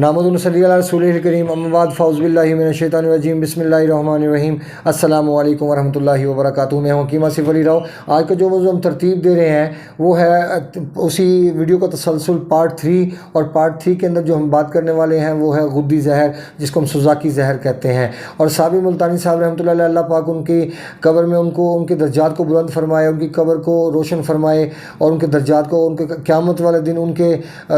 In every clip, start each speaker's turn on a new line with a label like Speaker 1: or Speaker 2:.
Speaker 1: नामुद सल्ली अला रसूलिल करीम अम्मा बाद फ़ौज़ बिल्लाहि मिनश शैतानिर रजीम बिस्मिल्लाहिर्रहमानिर्रहीम अस्सलामु अलैकुम वरहमतुल्लाहि वबरकातुहू। मैं हूं हकीम आसिफ अली राव। आज का जो मौज़ू हम तरतीब दे रहे हैं वो है उसी वीडियो का तसलसल पार्ट 3, और पार्ट 3 के अंदर जो हम बात करने वाले हैं वो है गुद्दी जहर, जिसको हम सुज़ाकी जहर कहते हैं। और साबी मुल्तानी साहब रहमतुल्लाह अलैह, अल्लाह पाक उनकी कब्र में उनके दर्जात को बुलंद फरमाए, उनकी कब्र को रोशन फरमाए, और उनके दर्जात को उनके क़यामत वाले दिन उनके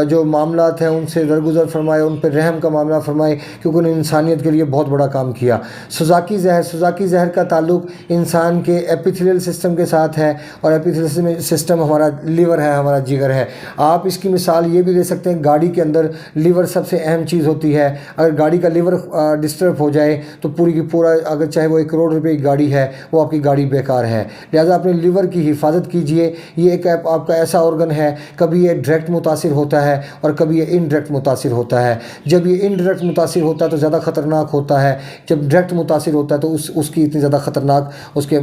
Speaker 1: जो मामलात हैं उनसे दरगुजर फरमाए, उन पर रहम का मामला फरमाए, क्योंकि उन्होंने इंसानियत के लिए बहुत बड़ा काम किया। सुज़ाकी जहर का ताल्लुक इंसान के एपिथेलियल सिस्टम के साथ है, और एपिथेलियल सिस्टम हमारा लीवर है, हमारा जिगर है। आप इसकी मिसाल ये भी दे सकते हैं, गाड़ी के अंदर लीवर सबसे अहम चीज़ होती है। अगर गाड़ी का लीवर डिस्टर्ब हो जाए तो पूरी की पूरा, अगर चाहे वो 1 करोड़ रुपए की गाड़ी है, वो आपकी गाड़ी बेकार है। लिहाजा अपने लीवर की हिफाजत कीजिए। ये एक आपका ऐसा ऑर्गन है, कभी ये डायरेक्ट मुतासिर होता है और कभी ये इनडायरेक्ट मुतासिर होता है। जब ये इनडायरेक्ट मुतासिर होता है तो ज़्यादा ख़तरनाक होता है, जब डायरेक्ट मुतासिर होता है तो उसकी इतनी ज़्यादा ख़तरनाक उसके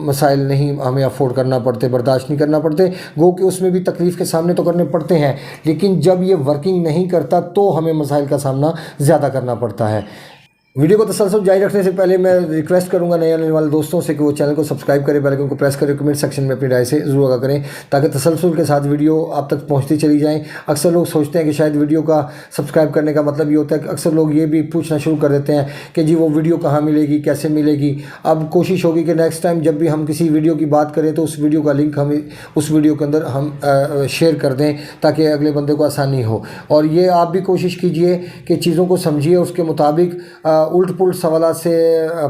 Speaker 1: मसाइल नहीं हमें अफोर्ड करना पड़ते, बर्दाश्त नहीं करना पड़ते। गो कि उसमें भी तकलीफ़ के सामने तो करने पड़ते हैं, लेकिन जब ये वर्किंग नहीं करता तो हमें मसाइल का सामना ज़्यादा करना पड़ता है। वीडियो को तसलसल जारी रखने से पहले मैं रिक्वेस्ट करूंगा नए आने वाले दोस्तों से कि वो चैनल को सब्सक्राइब करें, बेल आइकन को प्रेस करें, कमेंट सेक्शन में अपनी राय से ज़रूर आगाह करें, ताकि तसलसल के साथ वीडियो आप तक पहुंचती चली जाएं। अक्सर लोग सोचते हैं कि शायद वीडियो का सब्सक्राइब करने का मतलब ये होता है कि अक्सर लोग ये भी पूछना शुरू कर देते हैं कि जी वो वीडियो कहाँ मिलेगी, कैसे मिलेगी। अब कोशिश होगी कि नेक्स्ट टाइम जब भी हम किसी वीडियो की बात करें तो उस वीडियो का लिंक हमें उस वीडियो के अंदर हम शेयर कर दें, ताकि अगले बंदे को आसानी हो। और ये आप भी कोशिश कीजिए कि चीज़ों को समझिए, उसके मुताबिक उल्ट पुल्ट सवाल से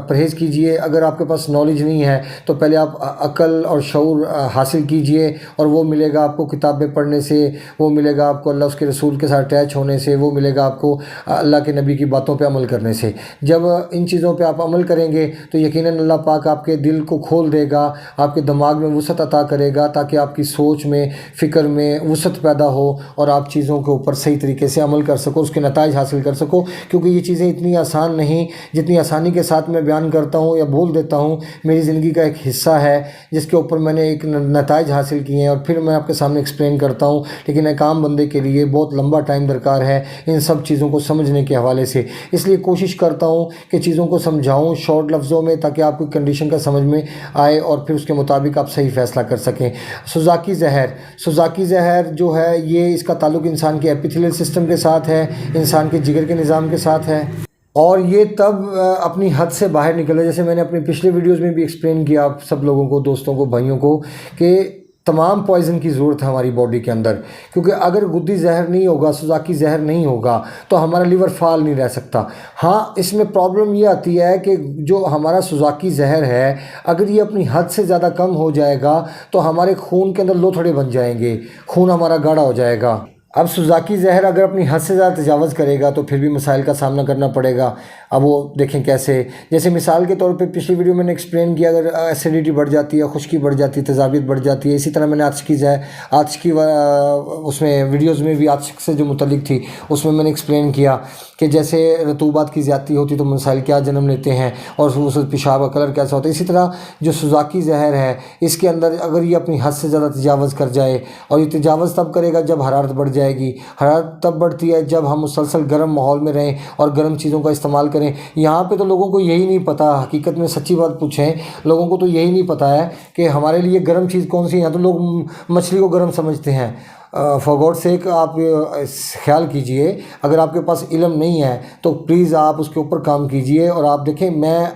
Speaker 1: परहेज़ कीजिए। अगर आपके पास नॉलेज नहीं है तो पहले आप अकल और शऊर हासिल कीजिए, और वो मिलेगा आपको किताबें पढ़ने से, वो मिलेगा आपको अल्लाह उसके रसूल के साथ अटैच होने से, वो मिलेगा आपको अल्लाह के नबी की बातों पे अमल करने से। जब इन चीज़ों पे आप अमल करेंगे तो यकीनन अल्लाह पाक आपके दिल को खोल देगा, आपके दिमाग में वुसअत अता करेगा, ताकि आपकी सोच में, फ़िक्र में वुसअत पैदा हो और आप चीज़ों के ऊपर सही तरीके से अमल कर सको, उसके नताइज हासिल कर सको। क्योंकि ये चीज़ें इतनी आसान नहीं जितनी आसानी के साथ मैं बयान करता हूँ या बोल देता हूँ। मेरी ज़िंदगी का एक हिस्सा है जिसके ऊपर मैंने एक नताइज हासिल किए हैं, और फिर मैं आपके सामने एक्सप्लेन करता हूँ। लेकिन एक आम बंदे के लिए बहुत लंबा टाइम दरकार है इन सब चीज़ों को समझने के हवाले से। इसलिए कोशिश करता हूँ कि चीज़ों को समझाऊँ शॉर्ट लफ्ज़ों में, ताकि आपकी कंडीशन का समझ में आए और फिर उसके मुताबिक आप सही फ़ैसला कर सकें। सुज़ाकी जहर जो है, ये इसका ताल्लुक़ इंसान के एपिथेलियल सिस्टम के साथ है, इंसान के जिगर के निज़ाम के साथ है, और ये तब अपनी हद से बाहर निकले। जैसे मैंने अपने पिछले वीडियोस में भी एक्सप्लेन किया आप सब लोगों को, दोस्तों को, भाइयों को, कि तमाम पॉइज़न की ज़रूरत है हमारी बॉडी के अंदर। क्योंकि अगर गुद्दी जहर नहीं होगा, सुज़ाकी जहर नहीं होगा, तो हमारा लीवर फाल नहीं रह सकता। हाँ, इसमें प्रॉब्लम ये आती है कि जो हमारा सुज़ाकी जहर है, अगर ये अपनी हद से ज़्यादा कम हो जाएगा तो हमारे खून के अंदर लोथड़े बन जाएंगे, खून हमारा गाढ़ा हो जाएगा। अब सुज़ाकी जहर अगर अपनी हद से ज़्यादा तजावज़ करेगा तो फिर भी मसाइल का सामना करना पड़ेगा। अब वो देखें कैसे, जैसे मिसाल के तौर पे पिछली वीडियो मैंने एक्सप्लेन किया, अगर एसिडिटी बढ़ जाती है, खुश्की बढ़ जाती है, तेज़ाबियत बढ़ जाती है। इसी तरह मैंने आतिश की उसमें वीडियोज़ में भी आतिश से जो मुतल्लिक थी उसमें मैंने एक्सप्लेन किया कि जैसे रतूबात की ज़्यादती होती तो मसाइल क्या जन्म लेते हैं, और उस पेशाब का कलर कैसा होता है। इसी तरह जो सुज़ाकी जहर है, इसके अंदर अगर ये अपनी हद से ज़्यादा तजावज़ कर जाए, और ये तजावज़ तब करेगा जब हरारत बढ़ जाएगी। हरारत तब बढ़ती है जब हम मुसलसल गर्म माहौल में रहें और गर्म चीज़ों का इस्तेमाल करें। यहाँ पे तो लोगों को यही नहीं पता, हकीकत में सच्ची बात पूछें, लोगों को तो यही नहीं पता है कि हमारे लिए गर्म चीज़ कौन सी है। तो लोग मछली को गर्म समझते हैं। फॉर गॉड सेक आप ख्याल कीजिए, अगर आपके पास इल्म नहीं है तो प्लीज़ आप उसके ऊपर काम कीजिए। और आप देखें, मैं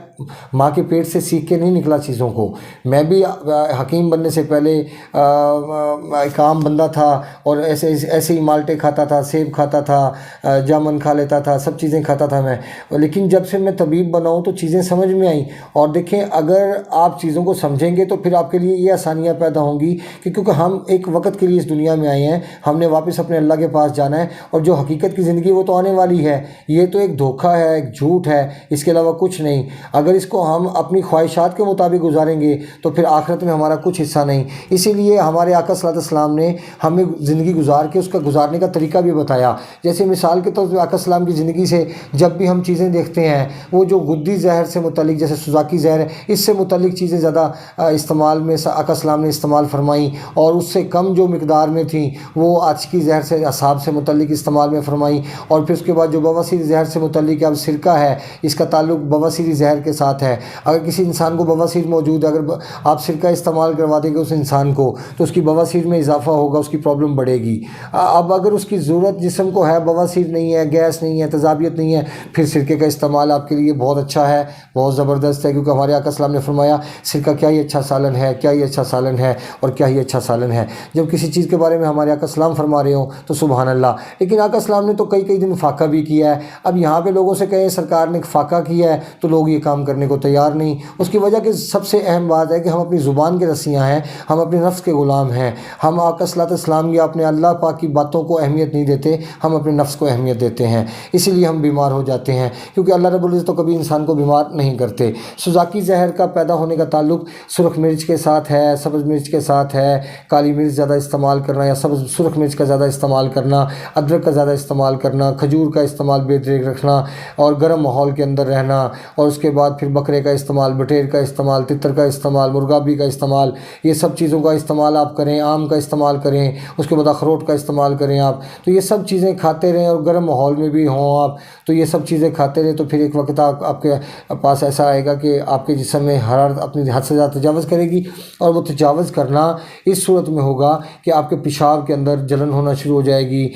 Speaker 1: माँ के पेट से सीख के नहीं निकला चीज़ों को। मैं भी हकीम बनने से पहले एक आम बंदा था, और ऐसे ही माल्टे खाता था, सेब खाता था, जामुन खा लेता था, सब चीज़ें खाता था मैं। लेकिन जब से मैं तबीब बना हूँ तो चीज़ें समझ में आई। और देखें, अगर आप चीज़ों को समझेंगे तो फिर आपके लिए ये आसानियाँ पैदा होंगी कि क्योंकि हम एक वक्त के लिए इस दुनिया में आए हैं, हमने वापस अपने अल्लाह के पास जाना है, और जो हकीकत की ज़िंदगी वो तो आने वाली है। ये तो एक धोखा है, एक झूठ है, इसके अलावा कुछ नहीं। اگر اس کو ہم اپنی خواہشات کے مطابق گزاریں گے تو پھر آخرت میں ہمارا کچھ حصہ نہیں۔ اسی لیے ہمارے آقا صلی اللہ علیہ وسلم نے ہمیں زندگی گزار کے اس کا گزارنے کا طریقہ بھی بتایا۔ جیسے مثال کے طور پہ آقا السلام کی زندگی سے جب بھی ہم چیزیں دیکھتے ہیں، وہ جو غدی زہر سے متعلق، جیسے سوزاکی زہر ہے، اس سے متعلق چیزیں زیادہ استعمال میں آقا السلام نے استعمال فرمائیں، اور اس سے کم جو مقدار میں تھیں وہ آچکی زہر سے اصحاب سے متعلق استعمال میں فرمائیں۔ اور پھر اس کے بعد جو بواسیر زہر سے متعلق اب سرکہ ہے، اس کا تعلق بواسیری زہر کے ساتھ ہے۔ اگر کسی انسان کو بواسیر موجود ہے، اگر آپ سرکہ استعمال کروا دیں گے اس انسان کو تو اس کی بواسیر میں اضافہ ہوگا، اس کی پرابلم بڑھے گی۔ اب اگر اس کی ضرورت جسم کو ہے، بواسیر نہیں ہے، گیس نہیں ہے، تیزابیت نہیں ہے، پھر سرکے کا استعمال آپ کے لیے بہت اچھا ہے، بہت زبردست ہے، کیونکہ ہمارے آقا السلام نے فرمایا سرکہ کیا ہی اچھا سالن ہے، کیا ہی اچھا سالن ہے، اور کیا ہی اچھا سالن ہے۔ جب کسی چیز کے بارے میں ہمارے آقا السلام فرما رہے ہوں تو سبحان اللہ۔ لیکن آقا السلام نے تو کئی دن فاقہ بھی کیا ہے۔ اب یہاں پہ لوگوں سے کہیں سرکار نے فاقہ کیا ہے تو لوگ یہ کام کرنے کو تیار نہیں۔ اس کی وجہ کہ سب سے اہم بات ہے کہ ہم اپنی زبان کے رسیاں ہیں، ہم اپنے نفس کے غلام ہیں۔ ہم آقا صلی اللہ علیہ وسلم یا اپنے اللہ پاک کی باتوں کو اہمیت نہیں دیتے، ہم اپنے نفس کو اہمیت دیتے ہیں، اسی لیے ہم بیمار ہو جاتے ہیں، کیونکہ اللہ رب العزت تو کبھی انسان کو بیمار نہیں کرتے۔ سوزاکی زہر کا پیدا ہونے کا تعلق سرخ مرچ کے ساتھ ہے، سبز مرچ کے ساتھ ہے۔ کالی مرچ زیادہ استعمال کرنا یا سرخ مرچ کا زیادہ استعمال کرنا، ادرک کا زیادہ استعمال کرنا، کھجور کا استعمال بے دریغ رکھنا، اور گرم ماحول کے اندر رہنا، اور اس کے بعد پھر بکرے کا استعمال، بٹیر کا استعمال، تتر کا استعمال، مرغابی کا استعمال، یہ سب چیزوں کا استعمال آپ کریں، آم کا استعمال کریں، اس کے بعد اخروٹ کا استعمال کریں آپ، تو یہ سب چیزیں کھاتے رہیں، اور گرم ماحول میں بھی ہوں آپ تو یہ سب چیزیں کھاتے رہیں، تو پھر ایک وقت آپ کے پاس ایسا آئے گا کہ آپ کے جسم میں حرارت اپنی حد سے زیادہ تجاوز کرے گی، اور وہ تجاوز کرنا اس صورت میں ہوگا کہ آپ کے پیشاب کے اندر جلن ہونا شروع ہو جائے گی،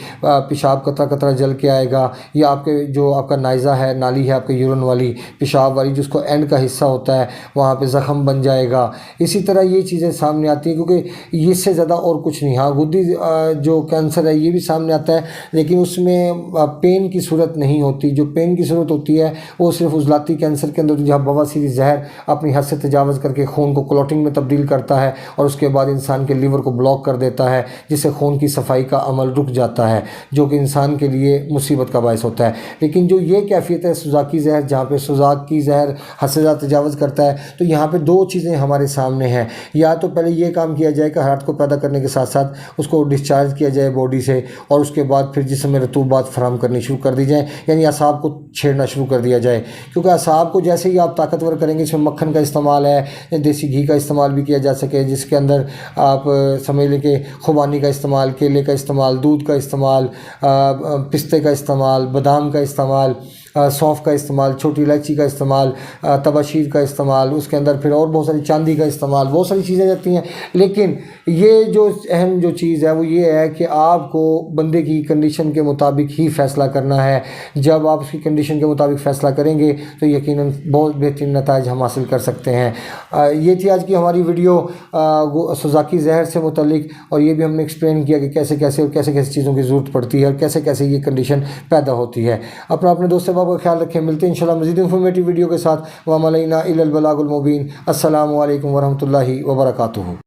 Speaker 1: پیشاب قطرہ قطرہ جل کے آئے گا، یا آپ کے جو آپ کا نائزہ ہے، نالی ہے آپ کے یورین والی، پیشاب والی، جس کو اینڈ کا حصہ ہوتا ہے، وہاں پہ زخم بن جائے گا۔ اسی طرح یہ چیزیں سامنے آتی ہیں، کیونکہ اس سے زیادہ اور کچھ نہیں۔ ہاں غدی جو کینسر ہے یہ بھی سامنے آتا ہے، لیکن اس میں پین کی صورت نہیں ہوتی۔ جو پین کی صورت ہوتی ہے وہ صرف عضلاتی کینسر کے اندر، جہاں بواسیری زہر اپنی حد سے تجاوز کر کے خون کو کلوٹنگ میں تبدیل کرتا ہے، اور اس کے بعد انسان کے لیور کو بلاک کر دیتا ہے، جس سے خون کی صفائی کا عمل رک جاتا ہے، جو کہ انسان کے لیے مصیبت کا باعث ہوتا ہے۔ لیکن جو یہ کیفیت ہے سوزاکی زہر، جہاں پہ سوزاکی زہر حد سے زیادہ تجاوز کرتا ہے، تو یہاں پہ دو چیزیں ہمارے سامنے ہیں۔ یا تو پہلے یہ کام کیا جائے کہ حرارت کو پیدا کرنے کے ساتھ ساتھ اس کو ڈسچارج کیا جائے باڈی سے، اور اس کے بعد پھر جسم میں رطوبات فراہم کرنی شروع کر دی جائیں، یعنی اعصاب کو چھیڑنا شروع کر دیا جائے، کیونکہ اعصاب کو جیسے ہی آپ طاقتور کریں گے، اس میں مکھن کا استعمال ہے، دیسی گھی کا استعمال بھی کیا جا سکے، جس کے اندر آپ سمجھ لیں کہ خوبانی کا استعمال، کیلے کا استعمال، دودھ کا استعمال، پستے کا استعمال، بادام کا استعمال، سونف کا استعمال، چھوٹی الائچی کا استعمال، تباشیر کا استعمال، اس کے اندر پھر اور بہت ساری چاندی کا استعمال، بہت ساری چیزیں رہتی ہیں۔ لیکن یہ جو اہم جو چیز ہے وہ یہ ہے کہ آپ کو بندے کی کنڈیشن کے مطابق ہی فیصلہ کرنا ہے۔ جب آپ اس کی کنڈیشن کے مطابق فیصلہ کریں گے تو یقیناً بہت بہترین نتائج ہم حاصل کر سکتے ہیں۔ یہ تھی آج کی ہماری ویڈیو سوزاکی زہر سے متعلق، اور یہ بھی ہم نے ایکسپلین کیا کہ کیسے کیسے چیزوں کی ضرورت پڑتی ہے، اور کیسے یہ کنڈیشن پیدا ہوتی ہے۔ اپنے دوست احباب کا خیال رکھیں، ملتے ہیں انشاءاللہ مزید انفارمیٹیو ویڈیو کے ساتھ۔ وما علینا الا البلاغ المبین۔ السلام علیکم ورحمۃ اللہ وبرکاتہ۔